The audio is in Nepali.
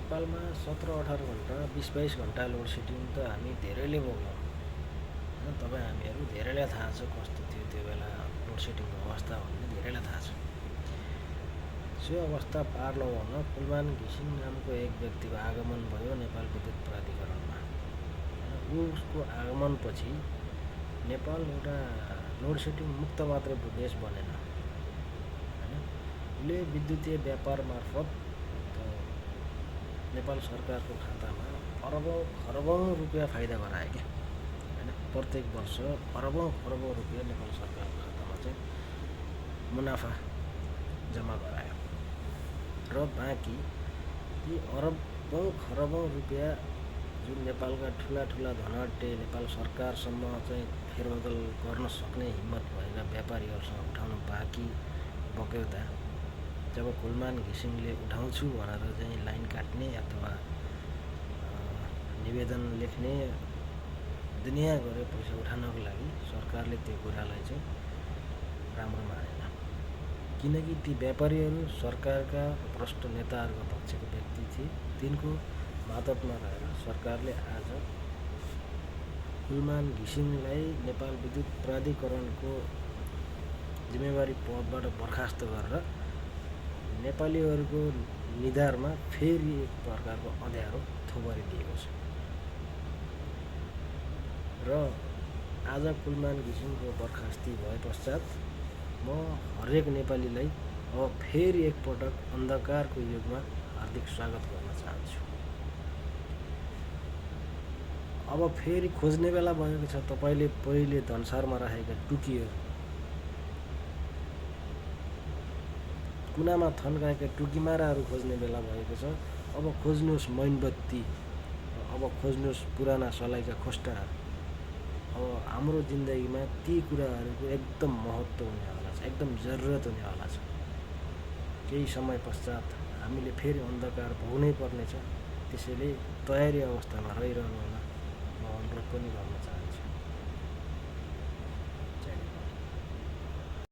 नेपालमा 17-18 घन्टा 20-22 घन्टा लोड सेडिङ त हामी धेरैले भोग्यौँ होइन। तपाईँ हामीहरू धेरैलाई थाहा छ कस्तो थियो त्यो बेला लोड सेडिङको अवस्था भन्ने धेरैलाई थाहा छ। त्यो अवस्था पार लगाउन कुलमान घिसिङ नामको एक व्यक्तिको आगमन भयो नेपाल विद्युत प्राधिकरणमा। उसको आगमनपछि नेपाल एउटा लोड सेडिङ मुक्त मात्रै देश बनेन होइन। उसले विद्युतीय व्यापार मार्फत नेपाल सरकारको खातामा अरबौँ खरबौँ रुपियाँ फाइदा गरायो क्या होइन। प्रत्येक वर्ष अरबौँ खरबौँ रुपियाँ नेपाल सरकारको खातामा चाहिँ मुनाफा जम्मा गरायो र बाँकी यी अरबौँ खरबौँ रुपियाँ जुन नेपालका ठुला धनाढ्य नेपाल सरकारसम्म चाहिँ फेरबदल गर्न सक्ने हिम्मत भएका व्यापारीहरूसँग उठाउनु बाँकी बक्यौता जब कुलमान घिसिङले उठाउँछु भनेर चाहिँ लाइन काट्ने अथवा निवेदन लेख्ने दुनियाँ गरे पैसा उठाउनको लागि सरकारले त्यो कुरालाई चाहिँ राम्रो मानेन। किनकि ती व्यापारीहरू सरकारका भ्रष्ट नेताहरूको पक्षको व्यक्ति थिए। तिनको मद्दतमा रहेर सरकारले आज कुलमान घिसिङलाई नेपाल विद्युत प्राधिकरणको जिम्मेवारी पदबाट बर्खास्त गरेर नेपालीहरूको निधारमा फेरि एक प्रकारको अँध्यारो थोपरिदिएको छ र आज कुलमान घिसिङको बर्खास्ती भए पश्चात म हरेक नेपालीलाई अब फेरि एकपटक अन्धकारको युगमा हार्दिक स्वागत गर्न चाहन्छु। अब फेरि खोज्ने बेला भएको छ। तपाईँले पहिले धनसारमा राखेका टुकीहरू, कुनामा थन्काएका टुकीमाराहरू खोज्ने बेला भएको छ। अब खोज्नुहोस् मैनबत्ती, अब खोज्नुहोस् पुराना सलाइका खोस्टाहरू। अब हाम्रो जिन्दगीमा ती कुराहरूको एकदम महत्त्व हुनेवाला छ, एकदम जरुरत हुनेवाला छ। केही समय पश्चात हामीले फेरि अन्धकार भोग्नै पर्नेछ। त्यसैले तयारी अवस्थामा रहिरहनु होला म अनुरोध पनि गर्न चाहन्छु।